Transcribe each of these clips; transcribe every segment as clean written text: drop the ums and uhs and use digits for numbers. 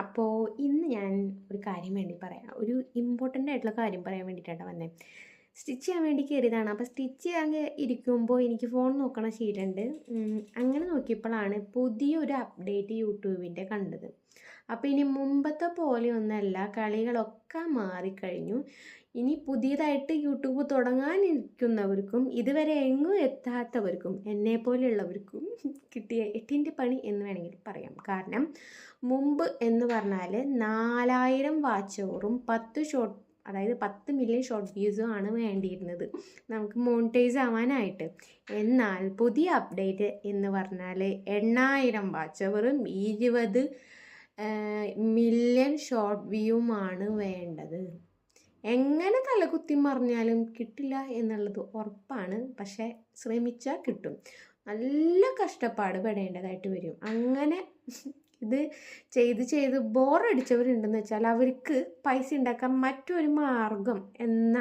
അപ്പോൾ ഇന്ന് ഞാൻ ഒരു കാര്യം വേണ്ടി പറയാം. ഒരു ഇമ്പോർട്ടൻ്റ് ആയിട്ടുള്ള കാര്യം പറയാൻ വേണ്ടിയിട്ടാണ് വന്നത്. സ്റ്റിച്ച് ചെയ്യാൻ വേണ്ടി കയറിയതാണ്. അപ്പോൾ സ്റ്റിച്ച് ചെയ്യാൻ ഇരിക്കുമ്പോൾ എനിക്ക് ഫോൺ നോക്കണ ശീലമുണ്ട്. അങ്ങനെ നോക്കിയപ്പോഴാണ് പുതിയൊരു അപ്ഡേറ്റ് യൂട്യൂബിൻ്റെ കണ്ടത്. അപ്പോൾ ഇനി മുമ്പത്തെ പോലെയൊന്നല്ല, കളികളൊക്കെ മാറിക്കഴിഞ്ഞു. ഇനി പുതിയതായിട്ട് യൂട്യൂബ് തുടങ്ങാനിരിക്കുന്നവർക്കും ഇതുവരെ എങ്ങും എത്താത്തവർക്കും എന്നെപ്പോലെയുള്ളവർക്കും കിട്ടിയ എട്ടിൻ്റെ പണി എന്ന് വേണമെങ്കിൽ പറയാം. കാരണം മുമ്പ് എന്ന് പറഞ്ഞാൽ 4000 വാച്ച് അവറും 10 ഷോർട്ട്, അതായത് 10 മില്യൺ ഷോർട്ട് വ്യൂസും ആണ് വേണ്ടിയിരുന്നത് നമുക്ക് മോണിറ്റൈസ് ആവാനായിട്ട്. എന്നാൽ പുതിയ അപ്ഡേറ്റ് എന്ന് പറഞ്ഞാൽ 8000 വാച്ച് അവറും 20 മില്യൺ ഷോർട്ട് വ്യൂമാണ് വേണ്ടത്. എങ്ങനെ തലകുത്തി മറിഞ്ഞാലും കിട്ടില്ല എന്നുള്ളത് ഉറപ്പാണ്. പക്ഷേ ശ്രമിച്ചാൽ കിട്ടും. നല്ല കഷ്ടപ്പാട് പെടേണ്ടതായിട്ട് വരും. അങ്ങനെ ഇത് ചെയ്ത് ബോറടിച്ചവരുണ്ടെന്ന് വെച്ചാൽ അവർക്ക് പൈസ ഉണ്ടാക്കാൻ മറ്റൊരു മാർഗം എന്ന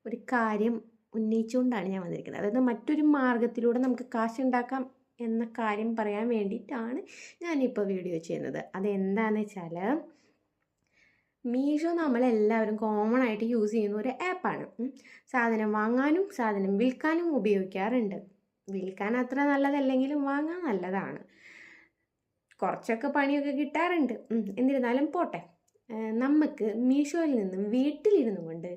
ഒരു കാര്യം ഉന്നയിച്ചുകൊണ്ടാണ് ഞാൻ വന്നിരിക്കുന്നത്. അതായത് മറ്റൊരു മാർഗത്തിലൂടെ നമുക്ക് കാശുണ്ടാക്കാം എന്ന കാര്യം പറയാൻ വേണ്ടിയിട്ടാണ് ഞാനിപ്പോൾ വീഡിയോ ചെയ്യുന്നത്. അതെന്താണെന്ന് വെച്ചാൽ, മീഷോ നമ്മളെല്ലാവരും കോമൺ ആയിട്ട് യൂസ് ചെയ്യുന്ന ഒരു ആപ്പാണ്. സാധനം വാങ്ങാനും സാധനം വിൽക്കാനും ഉപയോഗിക്കാറുണ്ട്. വിൽക്കാൻ അത്ര നല്ലതല്ലെങ്കിലും വാങ്ങാൻ നല്ലതാണ്. കുറച്ചൊക്കെ പണിയൊക്കെ കിട്ടാറുണ്ട്. എന്നിരുന്നാലും പോട്ടെ. നമുക്ക് മീഷോയിൽ നിന്നും വീട്ടിലിരുന്നു കൊണ്ട്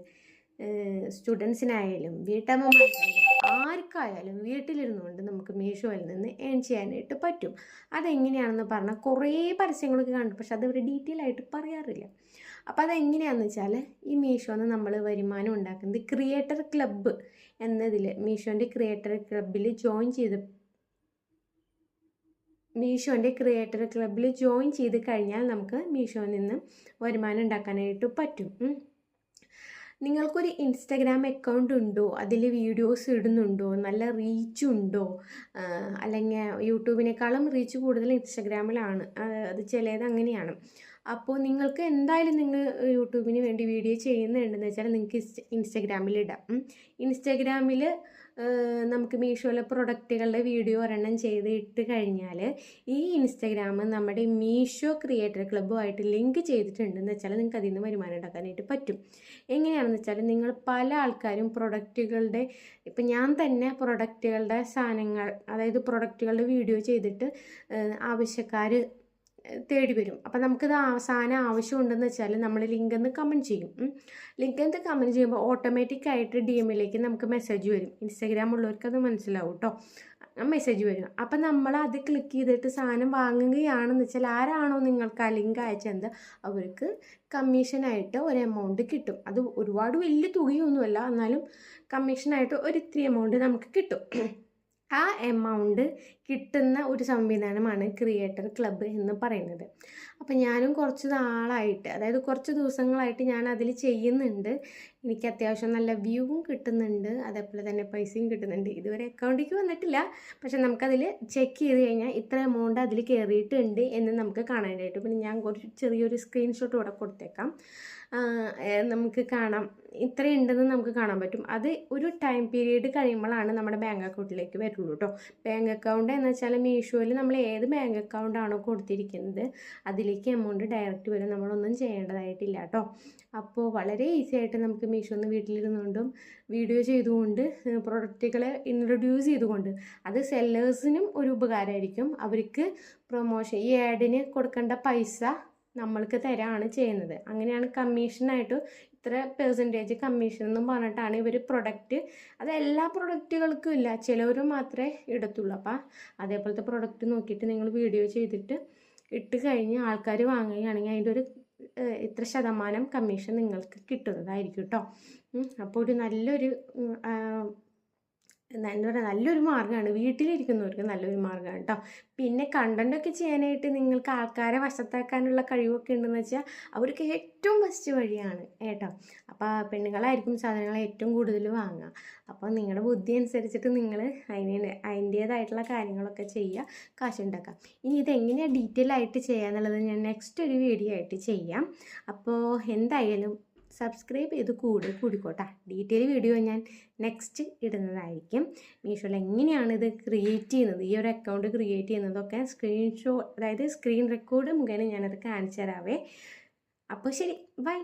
സ്റ്റുഡൻസിനായാലും വീട്ടമ്മമാർക്കായാലും ആർക്കായാലും വീട്ടിലിരുന്നു കൊണ്ട് നമുക്ക് മീഷോയിൽ നിന്ന് ഏൺ ചെയ്യാനായിട്ട് പറ്റും. അതെങ്ങനെയാണെന്ന് പറഞ്ഞാൽ കുറേ പരസ്യങ്ങളൊക്കെ കണ്ടു, പക്ഷെ അത് അവർ ഡീറ്റെയിൽ ആയിട്ട് പറയാറില്ല. അപ്പോൾ അതെങ്ങനെയാണെന്ന് വെച്ചാൽ, ഈ മീഷോന്ന് നമ്മൾ വരുമാനം ഉണ്ടാക്കുന്നത് ക്രിയേറ്റർ ക്ലബ്ബ് എന്നതിൽ, മീഷോൻ്റെ ക്രിയേറ്റർ ക്ലബ്ബിൽ ജോയിൻ ചെയ്ത് കഴിഞ്ഞാൽ നമുക്ക് മീഷോയിൽ നിന്ന് വരുമാനം ഉണ്ടാക്കാനായിട്ട് പറ്റും. നിങ്ങൾക്കൊരു ഇൻസ്റ്റഗ്രാം അക്കൗണ്ട് ഉണ്ടോ, അതിൽ വീഡിയോസ് ഇടുന്നുണ്ടോ, നല്ല റീച്ച് ഉണ്ടോ, അല്ലെങ്കിൽ യൂട്യൂബിനേക്കാളും റീച്ച് കൂടുതൽ ഇൻസ്റ്റഗ്രാമിലാണ്, അത് ചിലത് അങ്ങനെയാണ്. അപ്പോൾ നിങ്ങൾക്ക് എന്തായാലും നിങ്ങൾ യൂട്യൂബിന് വേണ്ടി വീഡിയോ ചെയ്യുന്നുണ്ടെന്ന് വെച്ചാൽ നിങ്ങൾക്ക് ഇൻസ്റ്റഗ്രാമിൽ ഇടാം. ഇൻസ്റ്റഗ്രാമിൽ നമുക്ക് മീഷോയിലെ പ്രൊഡക്റ്റുകളുടെ വീഡിയോ ഒരെണ്ണം ചെയ്ത് ഇട്ട് കഴിഞ്ഞാൽ ഈ ഇൻസ്റ്റഗ്രാം നമ്മുടെ മീഷോ ക്രിയേറ്റർ ക്ലബ്ബുമായിട്ട് ലിങ്ക് ചെയ്തിട്ടുണ്ടെന്ന് വെച്ചാൽ നിങ്ങൾക്ക് അതിൽ നിന്ന് വരുമാനം ഉണ്ടാക്കാനായിട്ട് പറ്റും. എങ്ങനെയാണെന്ന് വെച്ചാൽ, നിങ്ങൾ പല ആൾക്കാരും പ്രൊഡക്റ്റുകളുടെ, ഇപ്പം ഞാൻ തന്നെ പ്രൊഡക്റ്റുകളുടെ സാധനങ്ങൾ, അതായത് പ്രൊഡക്റ്റുകളുടെ വീഡിയോ ചെയ്തിട്ട് ആവശ്യക്കാർ തേടി വരും. അപ്പം നമുക്കിത് സാധനം ആവശ്യമുണ്ടെന്ന് വെച്ചാൽ നമ്മൾ ലിങ്കെന്ന് കമൻറ്റ് ചെയ്യും. ലിങ്കെന്ന് കമൻറ്റ് ചെയ്യുമ്പോൾ ഓട്ടോമാറ്റിക്കായിട്ട് DM-ലേക്ക് നമുക്ക് മെസ്സേജ് വരും. ഇൻസ്റ്റഗ്രാം ഉള്ളവർക്ക് അത് മനസ്സിലാവും കേട്ടോ. മെസ്സേജ് വരും. അപ്പം നമ്മൾ അത് ക്ലിക്ക് ചെയ്തിട്ട് സാധനം വാങ്ങുകയാണെന്ന് വെച്ചാൽ, ആരാണോ നിങ്ങൾക്ക് ആ ലിങ്ക് അയച്ചത് അവർക്ക് കമ്മീഷനായിട്ട് ഒരു എമൗണ്ട് കിട്ടും. അത് ഒരുപാട് വലിയ തുകയൊന്നുമല്ല, എന്നാലും കമ്മീഷനായിട്ട് ഒരു ഇത്തിരി എമൗണ്ട് നമുക്ക് കിട്ടും. ആ എമൗണ്ട് കിട്ടുന്ന ഒരു സംവിധാനമാണ് ക്രിയേറ്റർ ക്ലബ്ബ് എന്ന് പറയുന്നത്. അപ്പം ഞാനും കുറച്ച് നാളായിട്ട്, അതായത് കുറച്ച് ദിവസങ്ങളായിട്ട് ഞാൻ അതിൽ ചെയ്യുന്നുണ്ട്. എനിക്ക് അത്യാവശ്യം നല്ല വ്യൂവും കിട്ടുന്നുണ്ട്, അതേപോലെ തന്നെ പൈസയും കിട്ടുന്നുണ്ട്. ഇതുവരെ അക്കൗണ്ടിലേക്ക് വന്നിട്ടില്ല, പക്ഷെ നമുക്കതിൽ ചെക്ക് ചെയ്ത് കഴിഞ്ഞാൽ ഇത്ര എമൗണ്ട് അതിൽ കയറിയിട്ടുണ്ട് എന്ന് നമുക്ക് കാണാനായിട്ട്. പിന്നെ ഞാൻ കുറച്ച് ചെറിയൊരു സ്ക്രീൻഷോട്ട് ഇവിടെ കൊടുത്തേക്കാം. നമുക്ക് കാണാം, ഇത്രയുണ്ടെന്ന് നമുക്ക് കാണാൻ പറ്റും. അത് ഒരു ടൈം പീരീഡ് കഴിയുമ്പോഴാണ് നമ്മുടെ ബാങ്ക് അക്കൗണ്ടിലേക്ക് വരുള്ളൂ കേട്ടോ. ബാങ്ക് അക്കൗണ്ട് എന്ന് വെച്ചാൽ മീഷോയിൽ നമ്മൾ ഏത് ബാങ്ക് അക്കൗണ്ടാണോ കൊടുത്തിരിക്കുന്നത് അതിലേക്ക് എമൗണ്ട് ഡയറക്റ്റ് വരും. നമ്മളൊന്നും ചെയ്യേണ്ടതായിട്ടില്ല കേട്ടോ. അപ്പോൾ വളരെ ഈസി ആയിട്ട് നമുക്ക് മീഷോന്ന് വീട്ടിലിരുന്നുകൊണ്ടും വീഡിയോ ചെയ്തുകൊണ്ട് പ്രൊഡക്റ്റുകളെ ഇൻട്രൊഡ്യൂസ് ചെയ്തുകൊണ്ട്, അത് സെല്ലേഴ്സിനും ഒരു ഉപകാരമായിരിക്കും. അവർക്ക് പ്രൊമോഷൻ, ഈ ആഡിന് കൊടുക്കേണ്ട പൈസ നമ്മൾക്ക് തരാണ് ചെയ്യുന്നത്. അങ്ങനെയാണ് കമ്മീഷനായിട്ട് ഇത്ര പെർസെൻറ്റേജ് കമ്മീഷൻ എന്നും പറഞ്ഞിട്ടാണ് ഇവർ പ്രൊഡക്റ്റ്, അത് എല്ലാ പ്രൊഡക്റ്റുകൾക്കും ഇല്ല, ചിലവർ മാത്രമേ ഇടത്തുള്ളൂ. അപ്പം അതേപോലത്തെ പ്രൊഡക്റ്റ് നോക്കിയിട്ട് നിങ്ങൾ വീഡിയോ ചെയ്തിട്ട് ഇട്ട് കഴിഞ്ഞ് ആൾക്കാർ വാങ്ങുകയാണെങ്കിൽ അതിൻ്റെ ഒരു ഇത്ര ശതമാനം കമ്മീഷൻ നിങ്ങൾക്ക് കിട്ടുന്നതായിരിക്കും കേട്ടോ. അപ്പോൾ ഒരു നല്ലൊരു എന്താ പറയുക, നല്ലൊരു മാർഗ്ഗമാണ്, വീട്ടിലിരിക്കുന്നവർക്ക് നല്ലൊരു മാർഗ്ഗമാണ് കേട്ടോ. പിന്നെ കണ്ടൻറ്റൊക്കെ ചെയ്യാനായിട്ട് നിങ്ങൾക്ക് ആൾക്കാരെ വശത്താക്കാനുള്ള കഴിവൊക്കെ ഉണ്ടെന്ന് വെച്ചാൽ അവർക്ക് ഏറ്റവും ബെസ്റ്റ് വഴിയാണ് കേട്ടോ. അപ്പോൾ പെണ്ണുങ്ങളായിരിക്കും സാധനങ്ങൾ ഏറ്റവും കൂടുതൽ വാങ്ങുക. അപ്പോൾ നിങ്ങളുടെ ബുദ്ധി അനുസരിച്ചിട്ട് നിങ്ങൾ അതിൻ്റേതായിട്ടുള്ള കാര്യങ്ങളൊക്കെ ചെയ്യുക, കാശുണ്ടാക്കാം. ഇനി ഇതെങ്ങനെയാണ് ഡീറ്റെയിൽ ആയിട്ട് ചെയ്യുക എന്നുള്ളത് ഞാൻ നെക്സ്റ്റ് ഒരു വീഡിയോ ആയിട്ട് ചെയ്യാം. അപ്പോൾ എന്തായാലും സബ്സ്ക്രൈബ് ചെയ്ത് കൂടിക്കോട്ടെ. ഡീറ്റെയിൽ വീഡിയോ ഞാൻ നെക്സ്റ്റ് ഇടുന്നതായിരിക്കും. മീഷോയിൽ എങ്ങനെയാണ് ഇത് ക്രിയേറ്റ് ചെയ്യുന്നത്, ഈ ഒരു അക്കൗണ്ട് ക്രിയേറ്റ് ചെയ്യുന്നതൊക്കെ അതായത് സ്ക്രീൻ റെക്കോർഡ് മുഖേന ഞാനത് കാണിച്ചു തരാവേ. അപ്പോൾ ശരി, ബൈ.